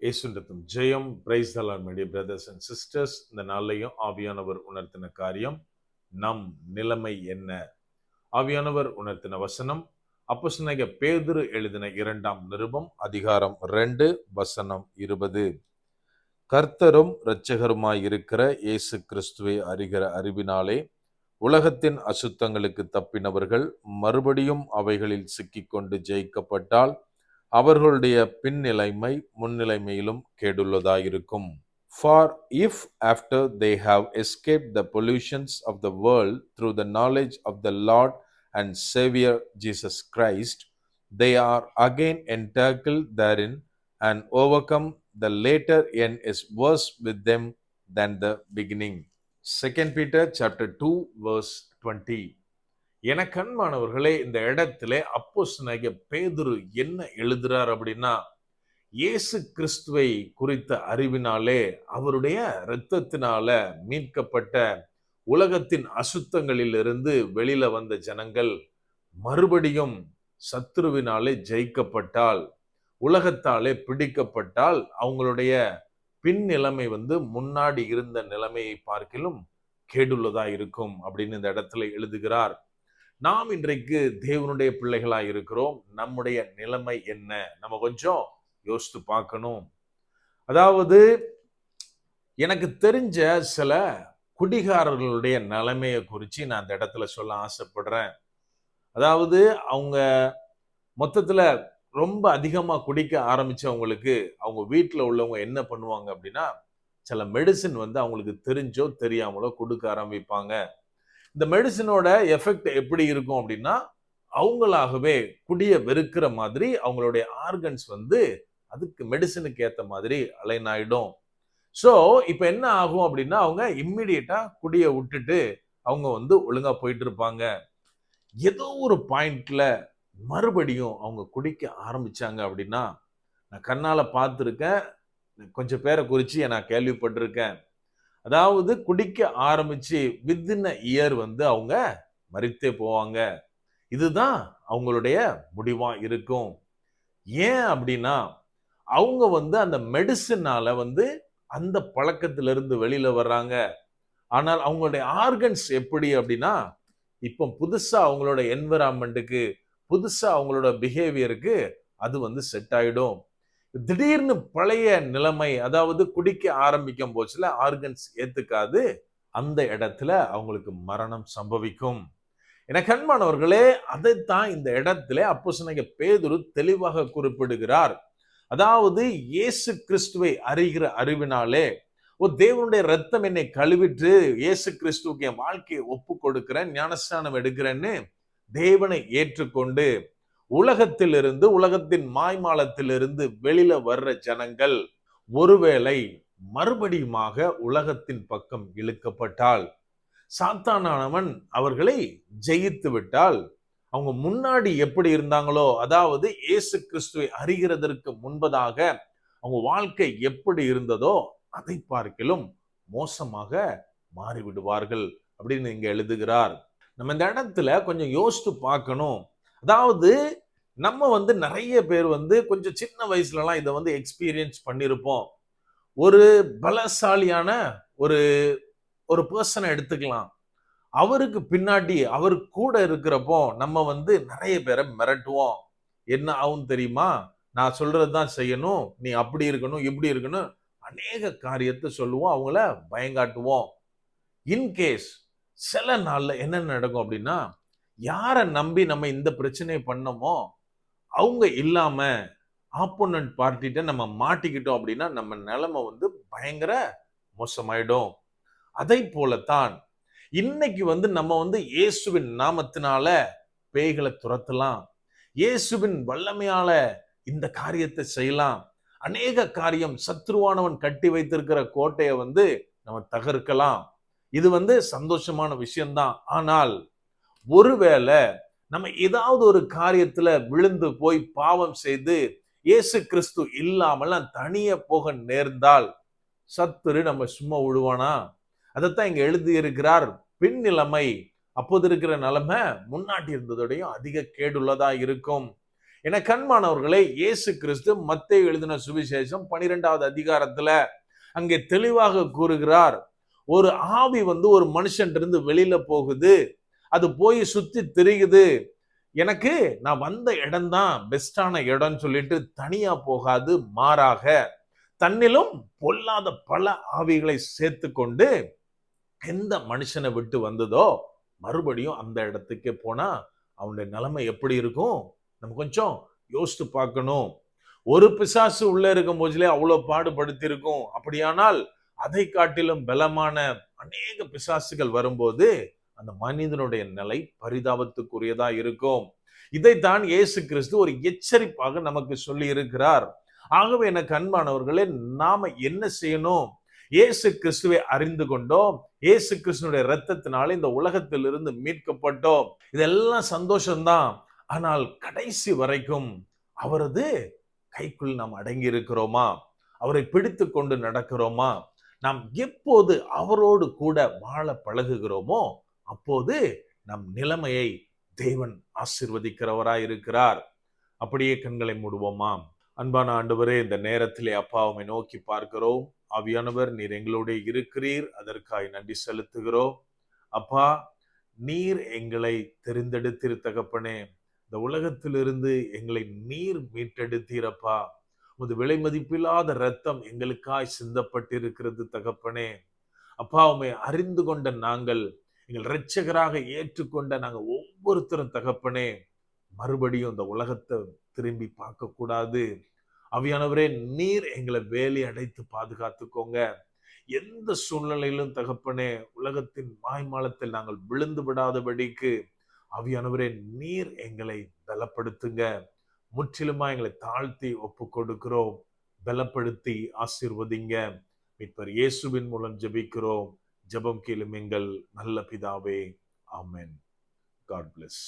இயேசுவின் ஜெயம். Praise the Lord my dear brothers and sisters. இந்த நாளையும் ஆவியானவர் உணர்த்தின காரியம், நம் நிலைமை என்ன? ஆவியானவர் உணர்த்தின வசனம் அப்போஸ்தலனாகிய பேதுரு எழுதின 2ஆம் நிருபம் அதிகாரம் 2 வசனம் 20. கர்த்தரும் இரட்சகருமாய் இருக்கிற இயேசு கிறிஸ்துவை அறிகிற அறிவினாலே உலகத்தின் அசுத்தங்களுக்கு தப்பினவர்கள் மறுபடியும் அவைகளில் சிக்கிக்கொண்டு ஜெயிக்கப்பட்டால் அவர்களுடைய பின்னிலைமை முன்னிலைமையிலும் கேடுள்ளதாயிருக்கும். For if after they have escaped the pollutions of the world through the knowledge of the Lord and Savior Jesus Christ, they are again entangled therein and overcome, the later end is worse with them than the beginning. 2 Peter chapter 2 verse 20. எனக்கு அன்பானவர்களே, இந்த இடத்துல அப்போஸ்தலனாகிய பேதுரு என்ன எழுதுறார் அப்படின்னா, இயேசு கிறிஸ்துவை குறித்த அறிவினாலே அவருடைய இரத்தத்தினால மீட்கப்பட்ட உலகத்தின் அசுத்தங்களிலிருந்து வெளியில வந்த ஜனங்கள் மறுபடியும் சத்துருவினாலே ஜெயிக்கப்பட்டால், உலகத்தாலே பிடிக்கப்பட்டால் அவங்களுடைய பின் நிலைமை முன்னாடி இருந்த நிலைமையை பார்க்கிலும் கேடுள்ளதா இருக்கும் அப்படின்னு இந்த இடத்துல எழுதுகிறார். நாம் இன்றைக்கு தேவனுடைய பிள்ளைகளாய் இருக்கிறோம். நம்முடைய நிலைமை என்ன? நம்ம கொஞ்சம் யோசித்து பார்க்கணும். அதாவது எனக்கு தெரிஞ்ச சில குடிகாரர்களுடைய நிலைமையை குறித்து நான் இந்த இடத்துல சொல்ல ஆசைப்படுறேன். அதாவது அவங்க மொத்தத்துல ரொம்ப அதிகமா குடிக்க ஆரம்பிச்சவங்களுக்கு அவங்க வீட்டில் உள்ளவங்க என்ன பண்ணுவாங்க அப்படின்னா, சில மெடிசின் அவங்களுக்கு தெரிஞ்சோ தெரியாமலோ கொடுக்க ஆரம்பிப்பாங்க. இந்த மெடிசினோட எஃபெக்ட் எப்படி இருக்கும் அப்படின்னா, அவங்களாகவே குடிய வெறுக்கிற மாதிரி அவங்களுடைய ஆர்கன்ஸ் அதுக்கு மெடிசினுக்கு ஏத்த மாதிரி அலைன் ஆயிடும். ஸோ இப்ப என்ன ஆகும் அப்படின்னா, அவங்க இம்மிடியட்டா குடிய விட்டுட்டு அவங்க ஒழுங்கா போயிட்டு இருப்பாங்க. ஏதோ ஒரு பாயிண்ட்ல மறுபடியும் அவங்க குடிக்க ஆரம்பிச்சாங்க அப்படின்னா, நான் கண்ணால பார்த்துருக்கேன், கொஞ்சம் பேரை குறிச்சு நான் கேள்விப்பட்டிருக்கேன். அதாவது குடிக்க ஆரம்பிச்சு வித்தின் அ இயர் அவங்க மரித்தே போவாங்க. இதுதான் அவங்களுடைய முடிவா இருக்கும். ஏன் அப்படின்னா, அவங்க அந்த மெடிசினால அந்த பழக்கத்திலிருந்து வெளியில வர்றாங்க. ஆனால் அவங்களுடைய ஆர்கன்ஸ் எப்படி அப்படின்னா, இப்போ புதுசா அவங்களோட என்விரான்மெண்ட்டுக்கு, புதுசா அவங்களோட பிஹேவியருக்கு அது செட் ஆயிடும். திடீர்னு பழைய நிலைமை, அதாவது குடிக்க ஆரம்பிக்கும் போச்சுல ஆர்கன்ஸ் ஏத்துக்காது, அந்த இடத்துல அவங்களுக்கு மரணம் சம்பவிக்கும். எனக்கு அன்பானவர்களே, அதைத்தான் இந்த இடத்துல அப்போஸ்தலனாகிய பேதுரு தெளிவாக குறிப்பிடுகிறார். அதாவது இயேசு கிறிஸ்துவை அறிகிற அறிவினாலே, தேவனுடைய ரத்தம் என்னை கழுவிட்டு இயேசு கிறிஸ்துவுக்கு என் வாழ்க்கையை ஒப்பு கொடுக்கிறேன், ஞானஸ்நானம் எடுக்கிறேன்னு தேவனை ஏற்றுக்கொண்டு உலகத்திலிருந்து, உலகத்தின் மாய்மாலத்திலிருந்து வெளியில வர்ற ஜனங்கள் ஒருவேளை மறுபடியுமாக உலகத்தின் பக்கம் இழுக்கப்பட்டால், சாத்தானானவன் அவர்களை ஜெயித்து விட்டால், அவங்க முன்னாடி எப்படி இருந்தாங்களோ, அதாவது இயேசு கிறிஸ்துவை அறிகிறதற்கு முன்பதாக அவங்க வாழ்க்கை எப்படி இருந்ததோ அதை பார்க்கிலும் மோசமாக மாறிவிடுவார்கள் அப்படின்னு இங்க எழுதுகிறார். நம்ம இந்த இடத்துல கொஞ்சம் யோசித்து பார்க்கணும். அதாவது நம்ம நிறைய பேர் கொஞ்சம் சின்ன வயசுலலாம் இதை எக்ஸ்பீரியன்ஸ் பண்ணியிருப்போம். ஒரு பலசாலியான ஒரு ஒரு பர்சனை எடுத்துக்கலாம். அவருக்கு பின்னாடி அவர் கூட இருக்கிறப்போ நம்ம நிறைய பேரை மிரட்டுவோம். என்ன ஆகும் தெரியுமா? நான் சொல்றதுதான் செய்யணும், நீ அப்படி இருக்கணும், இப்படி இருக்கணும், அநேக காரியத்தை சொல்லுவோம், அவங்கள பயங்காட்டுவோம். இன்கேஸ் சில நாள்ல என்ன நடக்கும் அப்படின்னா, யாரை நம்பி நம்ம இந்த பிரச்சனையை பண்ணோமோ அவங்க இல்லாம ஆப்போனன்ட் பார்ட்டிட்ட நம்ம மாட்டிக்கிட்டோம் அப்படின்னா நம்ம நிலைமை பயங்கர மோசமாயிடும். அதை போலத்தான் இன்னைக்கு நம்ம இயேசுவின் நாமத்தினால பேய்களை துரத்தலாம், இயேசுவின் வல்லமையால இந்த காரியத்தை செய்யலாம். அநேக காரியம், சத்ருவானவன் கட்டி வைத்திருக்கிற கோட்டையை நம்ம தகர்க்கலாம். இது சந்தோஷமான விஷயம்தான். ஆனால் ஒருவேளை நம்ம ஏதாவது ஒரு காரியத்துல விழுந்து போய் பாவம் செய்து இயேசு கிறிஸ்து இல்லாமல் தனியே போக நேர்ந்தால் சத்துரு நம்ம சும்மா விடுவானா? அதைத்தான் இங்க எழுதி இருக்கிறார். பின் நிலைமை, அப்போது இருக்கிற நிலைமை முன்னாடி இருந்ததோடையும் அதிக கேடுள்ளதா இருக்கும். எனக்கு அன்பானவர்களே, இயேசு கிறிஸ்து மத்தேயு எழுதின சுவிசேஷம் 12வது அதிகாரத்துல அங்கே தெளிவாக கூறுகிறார், ஒரு ஆவி ஒரு மனுஷன் இருந்து வெளியில போகுது, அது போய் சுத்தி திரியுது, எனக்கு நான் வந்த இடம் தான் பெஸ்டான இடம்னு சொல்லிட்டு தனியா போகாது, மாறாக தன்னிலும் பொல்லாத பல ஆவிகளை சேர்த்து கொண்டு எந்த மனுஷனை விட்டு வந்ததோ மறுபடியும் அந்த இடத்துக்கே போனா அவனுடைய நிலைமை எப்படி இருக்கும்? நம்ம கொஞ்சம் யோசித்து பார்க்கணும். ஒரு பிசாசு உள்ள இருக்கும் போதிலே அவ்வளவு பாடுபடுத்தி இருக்கும். அப்படியானால் அதை காட்டிலும் பலமான அநேக பிசாசுகள் வரும்போது அந்த மனிதனுடைய நிலை பரிதாபத்துக்குரியதா இருக்கும். இதைத்தான் இயேசு கிறிஸ்து ஒரு எச்சரிப்பாக நமக்கு சொல்லி இருக்கிறார். ஆகவே எனக்கு அன்பானவர்களே, நாம என்ன செய்யணும்? இயேசு கிறிஸ்துவை அறிந்து கொண்டோம், இயேசு கிறிஸ்துடைய இரத்தத்தினால இந்த உலகத்திலிருந்து மீட்கப்பட்டோம். இதெல்லாம் சந்தோஷம்தான். ஆனால் கடைசி வரைக்கும் அவரது கைக்குள் நாம் அடங்கி இருக்கிறோமா? அவரை பிடித்து கொண்டு நடக்கிறோமா? நாம் எப்போது அவரோடு கூட வாழ பழகுகிறோமோ அப்போது நம் நிலைமையை தேவன் ஆசீர்வதிக்கிறவராய் இருக்கிறார். அப்படியே கண்களை மூடுவோமா? அன்பான ஆண்டவரே, இந்த நேரத்திலே அப்பா உம்மை நோக்கி பார்க்கிறோம். ஆவியானவர், நீர் எங்களோட இருக்கிறீர், அதற்காய் நன்றி செலுத்துகிறோம். அப்பா, நீர் எங்களை தெரிந்தெடுத்தீர் தகப்பனே. இந்த உலகத்திலிருந்து எங்களை நீர் மீட்டெடுத்தீரப்பா. உமது விலை மதிப்பில்லாத இரத்தம் எங்களுக்காய் சிந்தப்பட்டிருக்கிறது தகப்பனே. அப்பா, உம்மை அறிந்து கொண்ட நாங்கள், எங்கள் இரட்சகராக ஏற்றுக்கொண்ட நாங்கள் ஒவ்வொருத்தரும் தகப்பனே, மறுபடியும் இந்த உலகத்தை திரும்பி பார்க்க கூடாது. ஆவியானவரே, நீர் எங்களை வேலி அடைத்து பாதுகாத்துக்கோங்க. எந்த சூழ்நிலையிலும் தகப்பனே, உலகத்தின் மாய்மாலத்தில் நாங்கள் விழுந்து விடாதபடிக்கு ஆவியானவரே, நீர் எங்களை பலப்படுத்துங்க. முற்றிலுமா எங்களை தாழ்த்தி ஒப்பு கொடுக்கிறோம். பலப்படுத்தி ஆசீர்வதிங்க. மீட்பர் இயேசுவின் மூலம் ஜெபிக்கிறோம். ஜெபம் கேளும் எங்கள் நல்ல பிதாவே. ஆமென். God bless.